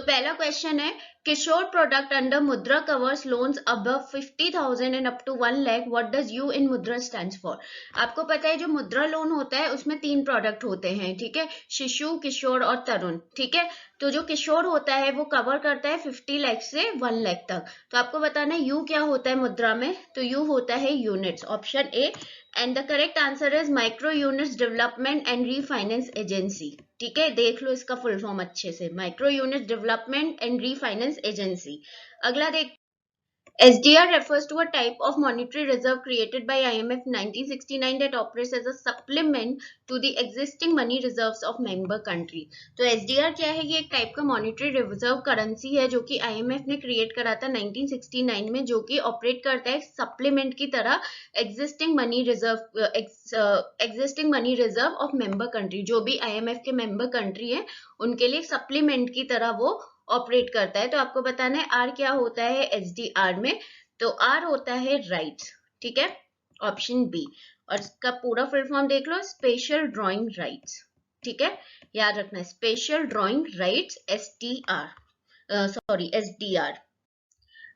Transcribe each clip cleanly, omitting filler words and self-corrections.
पहला क्वेश्चन है, Kishore product under Mudra covers loans above 50,000 and up to 1 lakh, what does you in Mudra stands for. आपको पता है जो मुद्रा लोन होता है उसमें 3 प्रोडक्ट होते हैं, ठीक है, शिशु, किशोर और तरुण, ठीक है। तो जो किशोर होता है वो कवर करता है 50 लाख से 1 लाख तक। तो आपको बताना है यू क्या होता है मुद्रा में, तो यू होता है units, option A. And the correct answer is micro units development and refinance agency, ठीक है। देख लो इसका फुल फॉर्म अच्छे से, micro unit development and refinance agency. अगला देख, SDR refers to a type of monetary reserve created by IMF 1969 that operates as a supplement to the existing money reserves of member country। तो SDR क्या है, ये एक type का monetary reserve currency है जो कि IMF ने क्रिएट करा था 1969 में, जो कि ऑपरेट करता है सप्लीमेंट की तरह existing money reserve of member country. जो भी IMF के मेंबर कंट्री है उनके लिए सप्लीमेंट की तरह वो ऑपरेट करता है। तो आपको बताना है आर क्या होता है SDR में, तो आर होता है राइट्स, ठीक है, ऑप्शन बी। और इसका पूरा फुल फॉर्म देख लो, स्पेशल ड्राइंग राइट्स, ठीक है, याद रखना है, special drawing rights SDR।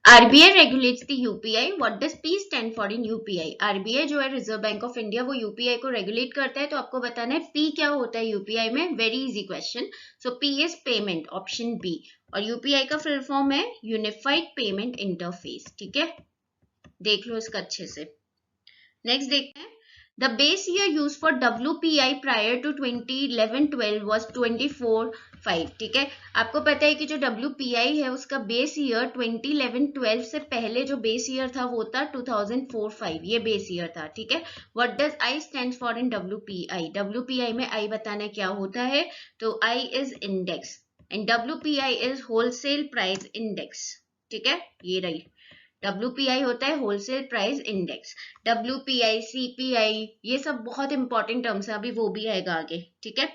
RBI regulates the UPI. What does P stand for in UPI? RBI जो है रिजर्व बैंक ऑफ इंडिया, वो UPI को रेगुलेट करता है। तो आपको बताना है P क्या होता है UPI में, very easy question. So P is payment, option B. और UPI का फुल फॉर्म है यूनिफाइड पेमेंट इंटरफेस, ठीक है, देख लो इसका अच्छे से। नेक्स्ट देखते हैं, the base year used for WPI prior to 2011-12 was 24/5, ठीक है। आपको पता है कि जो WPI है उसका बेस ईयर 2011-12 से पहले जो बेस ईयर था वो था 2004-5, ये बेस ईयर था, ठीक है। What does I stand for in WPI? WPI में I बताना क्या होता है, तो I is index and WPI is wholesale price index, ठीक है, ये रही। WPI होता है wholesale price index. WPI, CPI, ये सब बहुत इंपॉर्टेंट टर्म्स है, अभी वो भी आएगा आगे, ठीक है।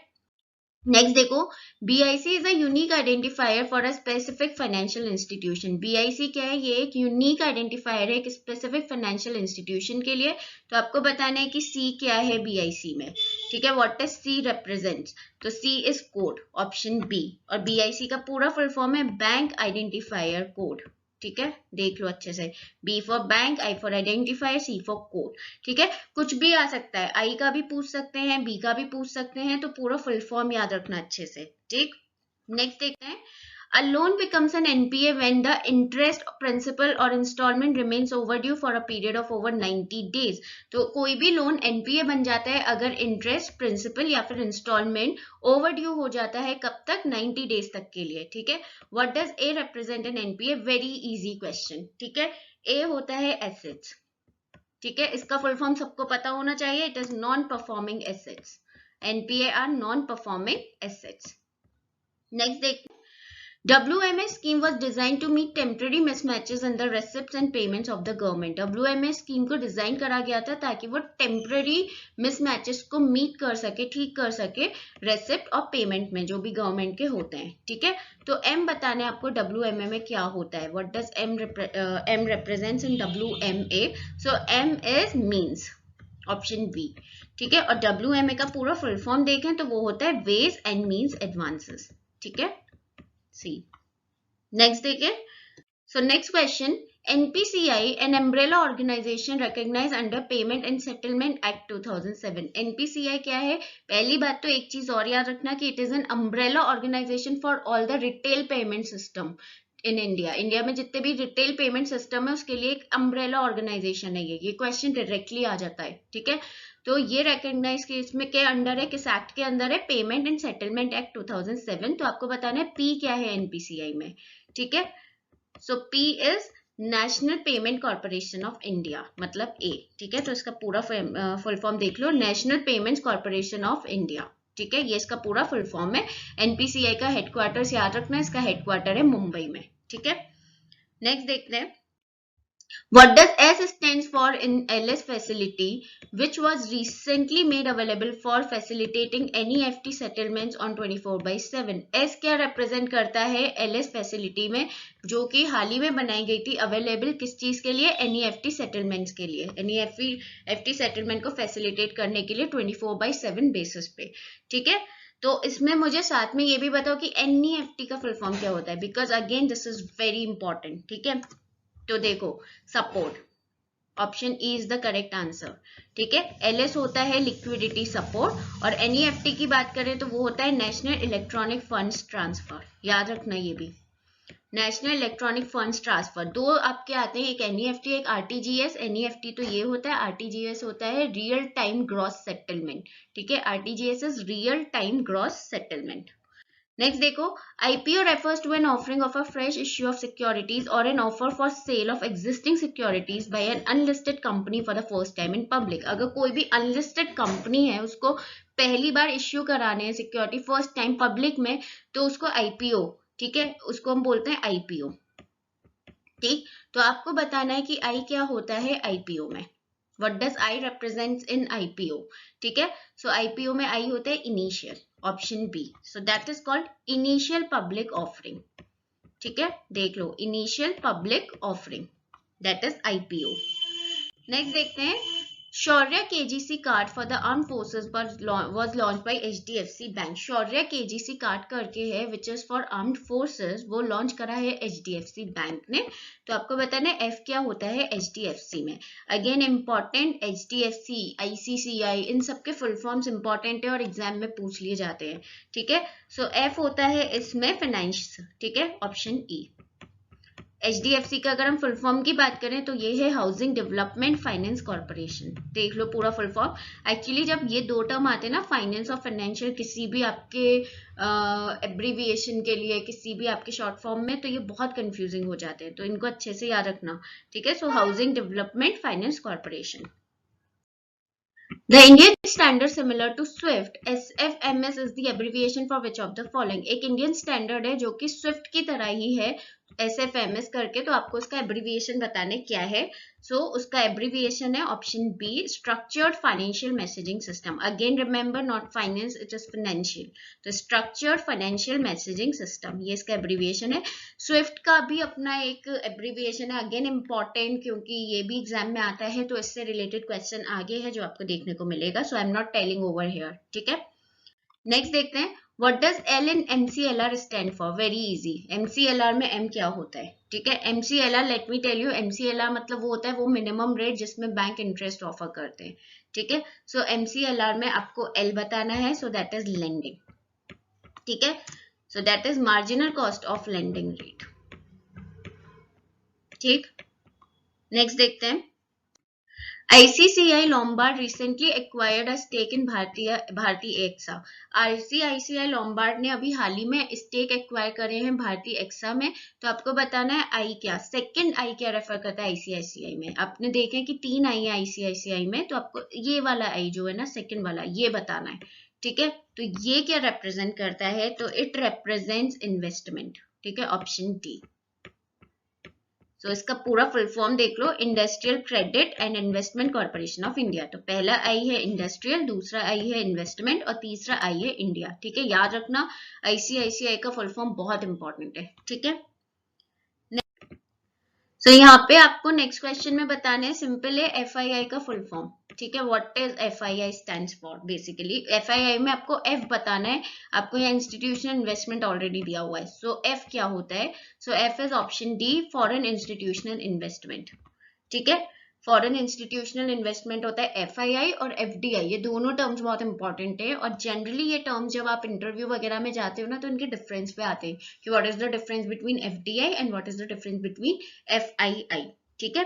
नेक्स्ट देखो, BIC is a unique identifier for a specific financial institution. BIC क्या है, ये एक यूनिक आइडेंटिफायर है एक स्पेसिफिक फाइनेंशियल इंस्टीट्यूशन के लिए। तो आपको बताना है कि C क्या है BIC में, ठीक है, व्हाट डज C रिप्रेजेंट्स, तो C is code, option B. और BIC का पूरा फुल फॉर्म है बैंक आइडेंटिफायर कोड, ठीक है, देख लो अच्छे से, B for bank, I for identifier, C for code, ठीक है। कुछ भी आ सकता है, I का भी पूछ सकते हैं, B का भी पूछ सकते हैं, तो पूरा फुल फॉर्म याद रखना अच्छे से, ठीक। नेक्स्ट देखते हैं, a loan becomes an NPA when the interest, principal or installment remains overdue for a period of over 90 days। तो कोई भी लोन NPA बन जाता है अगर इंटरेस्ट, प्रिंसिपल या फिर इंस्टॉलमेंट ओवरड्यू हो जाता है, कब तक, 90 डेज तक के लिए, ठीक है। What does A represent N NPA? Very easy question, ठीक है। A होता है एसेट्स, ठीक है, इसका फुल फॉर्म सबको पता होना चाहिए, it is non performing assets. NPA are non performing assets. Next देखते हैं, WMS scheme was designed to meet temporary mismatches in the receipts and payments of the government। WMS scheme को design करा गया था ताकि वो टेम्पररी मिसमैचेस को meet कर सके, ठीक कर सके रेसिप्ट और पेमेंट में जो भी गवर्नमेंट के होते हैं, ठीक है। तो M बताने आपको WMA में क्या होता है, what does M represents in WMA? So M is means, option B, ठीक है। और WMA का पूरा फुल फॉर्म देखें तो वो होता है वेज एंड मीन्स एडवांसेस, ठीक है, सी। नेक्स्ट देखिए, so next question, NPCI an umbrella organization recognized under Payment and Settlement Act 2007। NPCI क्या है, पहली बात तो एक चीज और याद रखना कि it is an umbrella organisation for all the retail payment system in India. India में जितने भी रिटेल पेमेंट सिस्टम है उसके लिए एक अम्ब्रेला ऑर्गेनाइजेशन है ये क्वेश्चन डायरेक्टली आ जाता है, ठीक है। तो ये रिकॉग्नाइज के इसमें के अंडर है, किस एक्ट के अंदर है, पेमेंट एंड सेटलमेंट एक्ट 2007। तो आपको बताना है P क्या है NPCI में, ठीक है। सो P is national payment corporation of India, मतलब A, ठीक है। तो इसका पूरा फुल फॉर्म देख लो, national payment corporation of India, ठीक है, ये इसका पूरा फुल फॉर्म है। NPCI का हेडक्वार्टर्स याद रखना, इसका हेडक्वार्टर है मुंबई में, ठीक है। नेक्स्ट देखते हैं, what does S stands for in LS facility, which was recently made available for facilitating NEFT settlements on 24/7। S क्या represent करता है LS facility में, जो कि हाल ही में बनाई गई थी, अवेलेबल किस चीज के लिए, NEFT settlements के लिए, NEFT settlement को facilitate करने के लिए 24/7 बेसिस पे, ठीक है। तो इसमें मुझे साथ में ये भी बताओ कि एनईएफटी का फुल फॉर्म क्या होता है, because again this is very important, ठीक है। तो देखो, support, option E is the correct answer, ठीक है। एलएस होता है लिक्विडिटी सपोर्ट, और एनईएफटी की बात करें तो वो होता है नेशनल इलेक्ट्रॉनिक फंड्स ट्रांसफर, याद रखना ये भी, नेशनल इलेक्ट्रॉनिक फंड्स ट्रांसफर। दो आपके आते हैं, एक एनईएफटी एक आरटीजीएस। एनईएफटी तो ये होता है, आरटीजीएस होता है रियल टाइम ग्रॉस सेटलमेंट, ठीक है। RTGS is real time gross settlement. Next देखो, IPO refers to an offering of a fresh issue of securities or an offer for sale of existing securities by an unlisted company for the first time in public। अगर कोई भी unlisted company है, उसको पहली बार issue कराने हैं security first time public में, तो उसको IPO, ठीक है, उसको हम बोलते हैं IPO, ठीक। तो आपको बताना है कि I क्या होता है IPO में, What does I represents in IPO, ठीक है। सो IPO में I होता है initial, option B, so that is called initial public offering, ठीक है। देख लो, initial public offering, that is IPO। Next देखते हैं, Shaurya KGC card for the arm forces was launch by HDFC bank. Shaurya KGC card करके है which is for armed forces, वो launch करा है HDFC बैंक ने। तो आपको बताना है F क्या होता है HDFC में। अगेन इंपॉर्टेंट, HDFC, ICCI, इन सबके फुल फॉर्म्स इंपॉर्टेंट है और एग्जाम में पूछ लिए जाते हैं, ठीक है। सो F होता है इसमें फाइनेंस, ठीक है, ऑप्शन ई। HDFC का अगर हम फुल फॉर्म की बात करें तो ये है हाउसिंग डेवलपमेंट फाइनेंस कॉर्पोरेशन। देख लो पूरा फुल फॉर्म। एक्चुअली जब ये दो टर्म आते हैं ना, फाइनेंस और फाइनेंशियल, किसी भी आपके एब्रीविएशन के लिए, किसी भी आपके शॉर्ट फॉर्म में, तो ये बहुत कंफ्यूजिंग हो जाते हैं, तो इनको अच्छे से याद रखना, ठीक है। So housing development finance corporation. The Indian standard similar to SWIFT, SFMS is the abbreviation for which of the following। एक इंडियन स्टैंडर्ड है जो कि स्विफ्ट की तरह ही है, SFMS करके, तो आपको उसका एब्रीविएशन बताने क्या है। सो उसका एब्रीविएशन है option B, structured financial messaging system. Again remember, not finance, it is financial, तो स्ट्रक्चर्ड फाइनेंशियल मैसेजिंग सिस्टम, ये इसका एब्रीविएशन है। स्विफ्ट का भी अपना एक एब्रीविएशन है, अगेन इंपॉर्टेंट, क्योंकि ये भी एग्जाम में आता है, तो इससे रिलेटेड क्वेश्चन आगे है जो आपको देखने को मिलेगा। So I am not telling over here, ठीक है। नेक्स्ट देखते हैं, what does L in MCLR stand for. Very easy, MCLR में M क्या होता है, ठीक है। MCLR, let me tell you, MCLR मतलब वो होता है वो मिनिमम रेट जिसमें बैंक इंटरेस्ट ऑफर करते हैं, ठीक है। सो MCLR में आपको L बताना है, सो दैट इज लेंडिंग, ठीक है। So that is marginal cost of lending rate, ठीक। नेक्स्ट देखते हैं, ICICI Lombard recently acquired a stake in Bharti AXA. ICICI Lombard ने अभी हाल ही में स्टेक एक्वायर करे हैं भारती एक्सा में। तो आपको बताना है आई क्या, सेकंड आई क्या रेफर करता है ICICI में। आपने देखे कि 3 आई है ICICI में, तो आपको ये वाला आई जो है ना, सेकंड वाला, ये बताना है, ठीक है। तो ये क्या रिप्रेजेंट करता है, तो इट रिप्रेजेंट्स इन्वेस्टमेंट, ठीक है, ऑप्शन डी। सो इसका पूरा फुल फॉर्म देख लो, industrial credit and investment corporation of India. तो पहला आई है इंडस्ट्रियल, दूसरा आई है इन्वेस्टमेंट, और तीसरा आई है इंडिया, ठीक है। याद रखना, ICICI का फुल फॉर्म बहुत इंपॉर्टेंट है, ठीक है। सो यहाँ पे आपको नेक्स्ट क्वेश्चन में बताना है, सिंपल है, FII का फुल फॉर्म, ठीक है। What is FII stands for. Basically FII में आपको F बताना है, आपको यहाँ इंस्टीट्यूशनल इन्वेस्टमेंट ऑलरेडी दिया हुआ है। सो F क्या होता है, सो F is option D, foreign institutional investment, ठीक है। फॉरेन इंस्टीट्यूशनल इन्वेस्टमेंट होता है FII और FDI, ये दोनों टर्म्स बहुत इंपॉर्टेंट है, और जनरली ये टर्म्स जब आप इंटरव्यू वगैरह में जाते हो ना, तो इनके डिफरेंस पे आते हैं कि what is the difference between FDI and what is the difference between FII, ठीक है।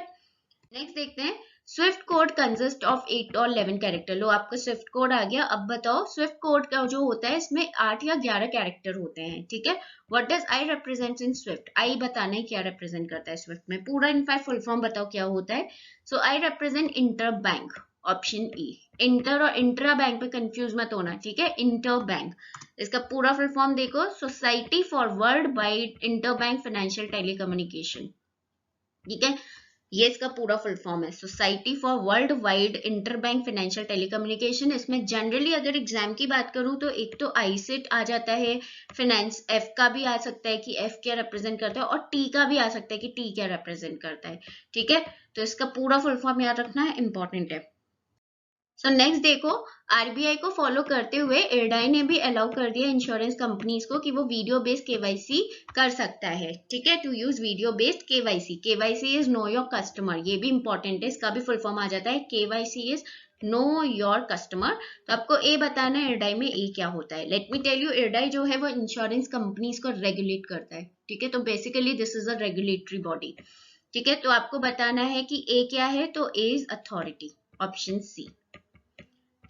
नेक्स्ट देखते हैं, स्विफ्ट कोड कंसिस्ट ऑफ 8 और 11 कैरेक्टर। लो, आपका स्विफ्ट कोड आ गया। अब बताओ, स्विफ्ट कोड का जो होता है इसमें 8 या 11 कैरेक्टर होते हैं, ठीक है। What does I represent in SWIFT. I बताना है क्या रिप्रेजेंट करता है स्विफ्ट में, पूरा इनफैक्ट फुल फॉर्म बताओ क्या होता है। So I represent inter bank, option E. Inter और इंट्रा बैंक पे कंफ्यूज मत होना, ठीक है, इंटर बैंक। इसका पूरा फुल फॉर्म देखो, society for world wide inter bank financial telecommunication, ठीक है। ये इसका पूरा फुल फॉर्म है, society for world wide interbank financial telecommunication. इसमें जनरली अगर एग्जाम की बात करूं तो एक तो आईसिट आ जाता है, फाइनेंस F का भी आ सकता है कि F क्या रिप्रेजेंट करता है, और T का भी आ सकता है कि T क्या रिप्रेजेंट करता है, ठीक है। तो इसका पूरा फुल फॉर्म याद रखना है, इंपॉर्टेंट है। सो नेक्स्ट देखो, आरबीआई को फॉलो करते हुए इरडाई ने भी अलाउ कर दिया इंश्योरेंस कंपनीज को कि वो वीडियो बेस्ड केवाईसी कर सकता है, ठीक है, to use video based KYC. KYC is know your customer, ये भी इंपॉर्टेंट है, इसका भी फुल फॉर्म आ जाता है KYC is know your customer. तो आपको ए बताना है इरडाई में ए क्या होता है। Let me tell you, IRDAI जो है वो इंश्योरेंस कंपनीज को रेगुलेट करता है, ठीक है, तो basically this is a regulatory body, ठीक है। तो आपको बताना है कि ए क्या है, तो ए इज अथॉरिटी, ऑप्शन सी,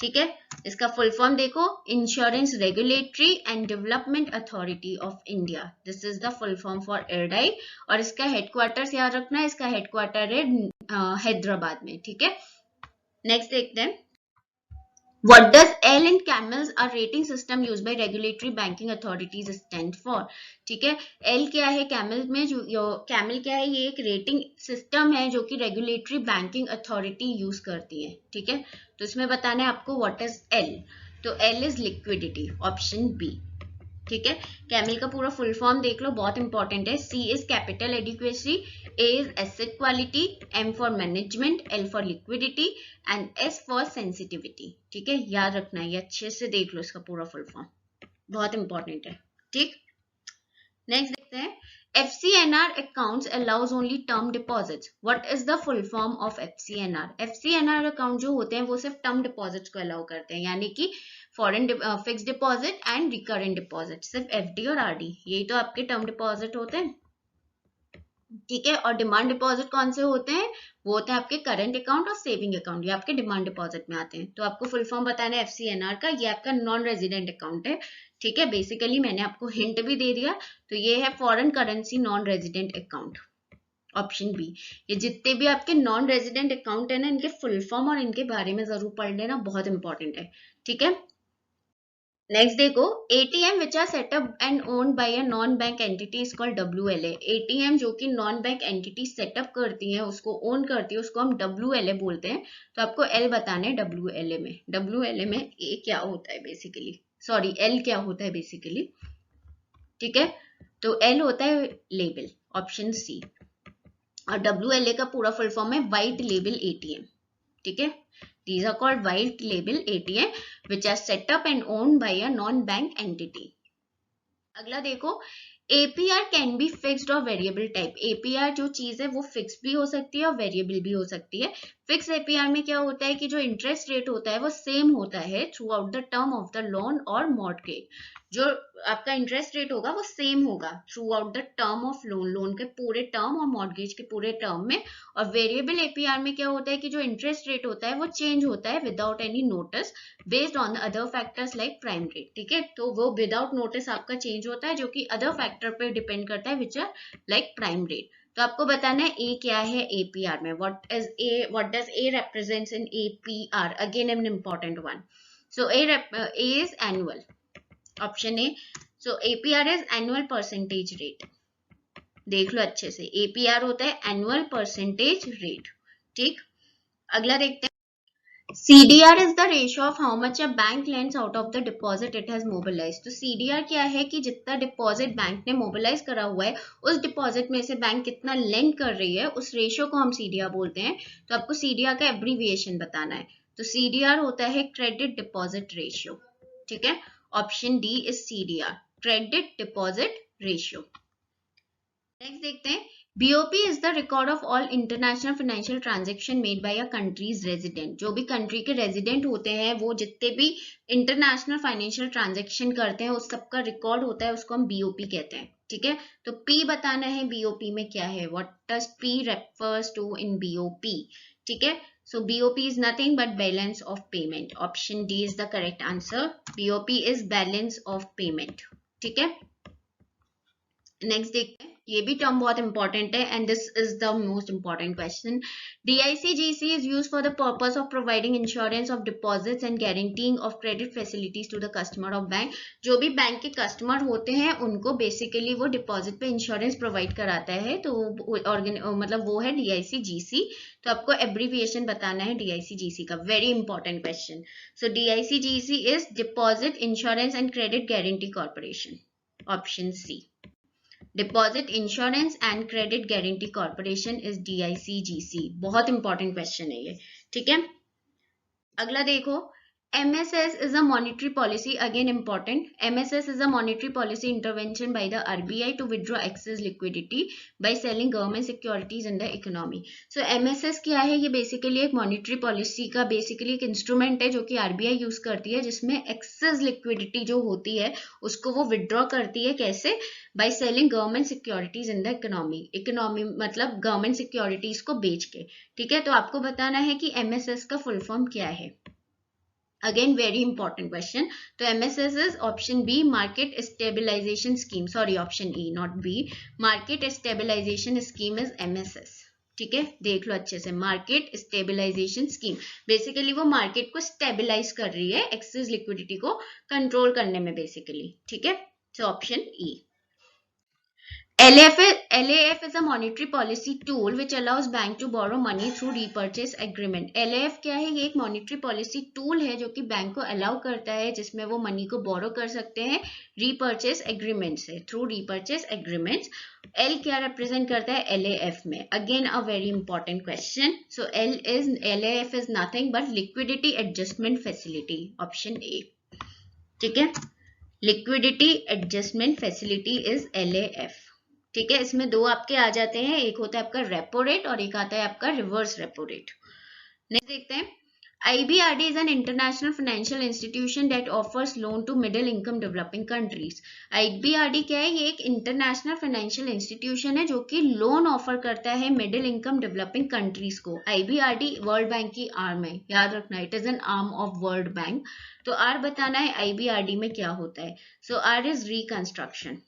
ठीक है। इसका फुल फॉर्म देखो, insurance regulatory and development authority of India, this is the full form for IRDAI. और इसका हेडक्वार्टर याद रखना है, इसका हेडक्वार्टर है हैदराबाद में, ठीक है। नेक्स्ट देखते हैं, what does L in CAMELS a rating system used by regulatory banking authorities stand for, ठीक है। L क्या है कैमल में, जो कैमल क्या है, ये एक रेटिंग सिस्टम है जो कि रेगुलेटरी बैंकिंग अथॉरिटी यूज करती है, ठीक है। तो इसमें बताना है आपको व्हाट इज L, तो L इज लिक्विडिटी, ऑप्शन बी, ठीक है। कैमल का पूरा फुल फॉर्म देख लो, बहुत इंपॉर्टेंट है। C is capital adequacy, A is asset quality, M for management, L for liquidity and S for sensitivity, ठीक है, याद रखना है, ये अच्छे से देख लो इसका पूरा फुल फॉर्म, बहुत इंपॉर्टेंट है, ठीक। नेक्स्ट देखते हैं, FCNR accounts allows only term deposits. What is the full form of FCNR? FCNR account जो होते हैं वो सिर्फ टर्म डिपॉजिट्स को अलाउ करते हैं, यानी कि foreign fix deposit and recurrent deposit, सिर्फ एफडी और आरडी, यही तो आपके टर्म डिपॉजिट होते हैं, ठीक है। और डिमांड डिपॉजिट कौन से होते हैं, वो होते हैं आपके करंट अकाउंट और सेविंग अकाउंट, ये आपके डिमांड डिपॉजिट में आते हैं। तो आपको फुल फॉर्म बताना है FCNR का, ये आपका नॉन रेजिडेंट अकाउंट है, ठीक है। बेसिकली मैंने आपको हिंट भी दे दिया, तो ये है foreign currency non resident account, option B. ये जितने भी आपके नॉन रेजिडेंट अकाउंट है ना, इनके फुल फॉर्म और इनके बारे में जरूर पढ़ लेना, बहुत इंपॉर्टेंट है, ठीक है। नेक्स्ट देखो, ATM which are set up and owned by a non-bank entity is called WLA. ATM जो कि नॉन बैंक एंटिटी सेटअप करती है, उसको ओन करती है, उसको हम WLA बोलते हैं। तो आपको L बताना है WLA में, WLA में A क्या होता है बेसिकली, सॉरी L क्या होता है बेसिकली, ठीक है। तो L होता है लेबल, ऑप्शन सी, और WLA का पूरा फुल फॉर्म है व्हाइट लेबल ATM, ठीक है। These are called white label ATM which are set up and owned by a non-bank entity. अगला देखो, APR कैन बी फिक्स्ड और वेरिएबल टाइप। APR जो चीज है वो फिक्स भी हो सकती है और वेरिएबल भी हो सकती है। फिक्स APR में क्या होता है कि जो इंटरेस्ट रेट होता है वो सेम होता है through out the term of the loan और मॉर्गेज, जो आपका इंटरेस्ट रेट होगा वो सेम होगा through out the term of loan, loan के पूरे टर्म और मॉर्गेज के पूरे टर्म में। और वेरिएबल APR में क्या होता है कि जो इंटरेस्ट रेट होता है वो चेंज होता है without any notice based on other factors like prime rate, ठीक है। तो वो विदाउट नोटिस आपका चेंज होता है, जो कि अदर फैक्टर पे डिपेंड करता है which are like prime rate. तो आपको बताना है ए क्या है APR में, what does A represents in APR, again an important one. So A is annual, option A. So APR is annual percentage rate, देख लो अच्छे से, APR होता है एनुअल परसेंटेज रेट, ठीक। अगला देखते हैं, CDR is the ratio of how much a bank lends out of the deposit it has mobilized. तो CDR क्या है कि जितना डिपॉजिट बैंक ने मोबिलाइज करा हुआ है, उस डिपॉजिट में से बैंक कितना लेंड कर रही है, उस रेशियो को हम CDR बोलते हैं। तो आपको CDR का एब्रीविएशन बताना है। तो CDR होता है क्रेडिट डिपॉजिट रेशियो, ठीक है, option D is CDR, credit deposit ratio. Next देखते हैं, BOP is the record of all international financial transaction made by a countries resident. जो भी कंट्री के रेजिडेंट होते हैं वो जितने भी इंटरनेशनल फाइनेंशियल ट्रांजेक्शन करते हैं उस सबका रिकॉर्ड होता है, उसको हम BOP कहते हैं, ठीक है। तो P बताना है BOP में क्या है, what does P refers to in BOP, ठीक है। सो BOP is nothing but balance of payment, option D is the correct answer. BOP is balance of payment, ठीक है। नेक्स्ट देखते हैं, ये भी टर्म बहुत इंपॉर्टेंट है and this is the most important question. DICGC is used for the purpose of providing insurance of deposits and guaranteeing of credit facilities to the customer of bank. जो भी bank के customer होते हैं उनको basically वो deposit पे insurance provide कराता है, तो मतलब वो है DICGC। तो आपको एब्रीविएशन बताना है DICGC का, very important question. So DICGC is deposit insurance and credit guarantee corporation, option C. Deposit insurance and credit guarantee corporation is DICGC, बहुत इंपॉर्टेंट क्वेश्चन है ये, ठीक है। अगला देखो, MSS is a monetary policy, again important. MSS is a monetary policy intervention by the RBI to withdraw excess liquidity by selling government securities in the economy. So MSS क्या है? ये basically एक मॉनिटरी पॉलिसी का basically एक instrument है जो कि RBI use करती है, जिसमें एक्सेस लिक्विडिटी जो होती है उसको वो विड्रॉ करती है. कैसे? By selling government securities in the economy. Economy मतलब गवर्नमेंट सिक्योरिटीज को बेच के. ठीक है, तो आपको बताना है कि MSS का फुल फॉर्म क्या है. Again, very important question. तो MSS is option B, Market Stabilization Scheme. Sorry, option E, not B. Market Stabilization Scheme is MSS. ठीक है, देख लो अच्छे से. मार्केट स्टेबिलाईजेशन स्कीम बेसिकली वो मार्केट को स्टेबिलाईज कर रही है, एक्सेस लिक्विडिटी को कंट्रोल करने में बेसिकली. ठीक है, so option E. LAF is a monetary policy tool which allows bank to borrow money through repurchase agreement. LAF क्या है? ये एक monetary policy tool है जो कि बैंक को अलाउ करता है, जिसमें वो मनी को बोरो कर सकते हैं repurchase agreement से, through repurchase agreements. L क्या represent करता है LAF में? Again a very important question. So LAF is nothing but liquidity adjustment facility. Option A. ठीक है, liquidity adjustment facility is LAF. ठीक है, इसमें दो आपके आ जाते हैं, एक होता है आपका रेपो रेट और एक आता है आपका रिवर्स रेपो रेट. नेक्स्ट देखते हैं. IBRD is an international financial institution that offers loan to middle income developing countries. IBRD क्या है? ये एक इंटरनेशनल फाइनेंशियल इंस्टीट्यूशन है जो कि लोन ऑफर करता है मिडिल इनकम डेवलपिंग कंट्रीज को. IBRD वर्ल्ड बैंक की आर्म है, याद रखना, it is N arm of world bank. तो आर बताना है IBRD में क्या होता है. सो आर इज रिकंस्ट्रक्शन.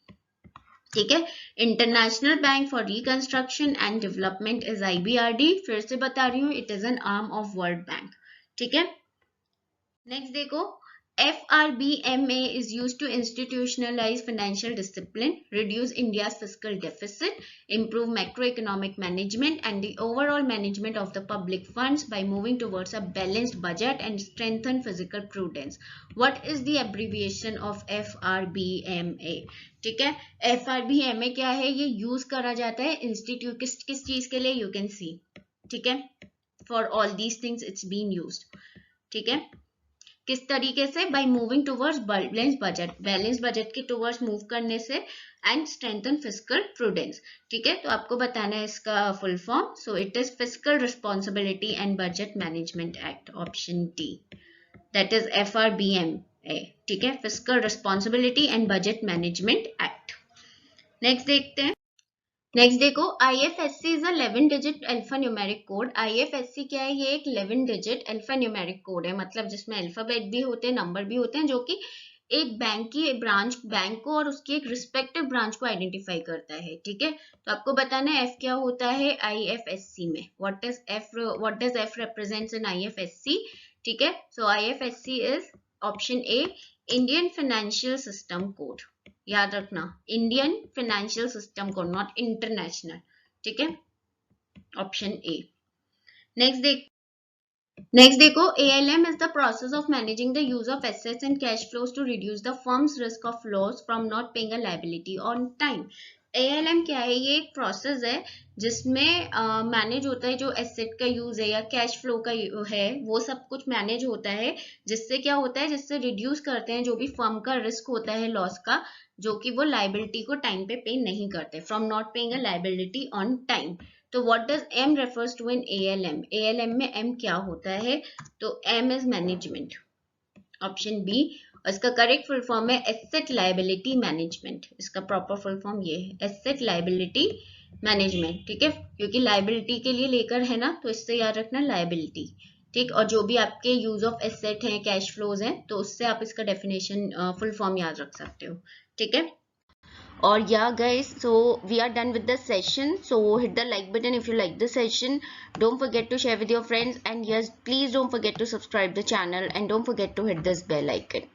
ठीक है, international bank for reconstruction and development is IBRD. फिर से बता रही हूँ, it is N arm of world bank. ठीक है, नेक्स्ट देखो. FRBMA is used to institutionalize financial discipline, reduce India's fiscal deficit, improve macroeconomic management and the overall management of the public funds by moving towards a balanced budget and strengthen fiscal prudence. What is the abbreviation of FRBMA? ठीक है, FRBMA क्या है? ये use करा जाता है institute किस चीज के लिए? You can see. ठीक है, for all these things it's been used. ठीक है, किस तरीके से? By moving towards balance budget, balance budget के टुवर्ड्स मूव करने से, एंड स्ट्रेंथन फिस्कल प्रूडेंस. ठीक है, तो आपको बताना है इसका full form. So it is fiscal responsibility and budget management act. Option D, that is FRBMA. ठीक है, fiscal responsibility and budget management act. Next देखते हैं. नेक्स्ट देखो, IFSC is a 11 digit alpha numeric code. IFSC क्या है? ये एक 11 digit alpha numeric code है, मतलब जिसमें अल्फाबेट भी होते हैं, नंबर भी होते हैं, जो कि एक बैंक की ब्रांच, बैंक को और उसकी एक रिस्पेक्टिव ब्रांच को आइडेंटिफाई करता है. ठीक है, तो आपको बताना है F क्या होता है IFSC में. What does F represents in IFSC? ठीक है, सो IFSC is option A, Indian financial system code. याद रखना, Indian financial system code, not international. ठीक है, ऑप्शन ए. नेक्स्ट देखो, ALM is the process of managing the use of assets and cash flows to reduce the firm's risk of loss from not paying a liability on time. ALM क्या है? ये एक process है जिसमें manage होता है जो एसेट का यूज है या कैश फ्लो का है, वो सब कुछ मैनेज होता है. जिससे क्या होता है? जिससे रिड्यूस करते हैं जो भी फर्म का रिस्क होता है लॉस का, जो कि वो लाइबिलिटी को टाइम पे पे नहीं करते, from not paying a liability on time. तो what does M refers to in ALM? ALM में M क्या होता है? तो M is management. Option B. इसका करेक्ट फुल फॉर्म है एसेट लाइबिलिटी मैनेजमेंट. इसका प्रॉपर फुल फॉर्म ये है, एसेट लाइबिलिटी मैनेजमेंट. ठीक है, क्योंकि लाइबिलिटी के लिए लेकर है ना, तो इससे याद रखना लाइबिलिटी. ठीक, और जो भी आपके यूज ऑफ एसेट हैं, कैश फ्लोज हैं, तो उससे आप इसका डेफिनेशन फुल फॉर्म याद रख सकते हो. ठीक है, और yeah guys, so we are done with the session. So hit the like button if you like the session. Don't forget to share with your friends, and yes, please don't forget to subscribe the channel and don't forget to hit this bell icon.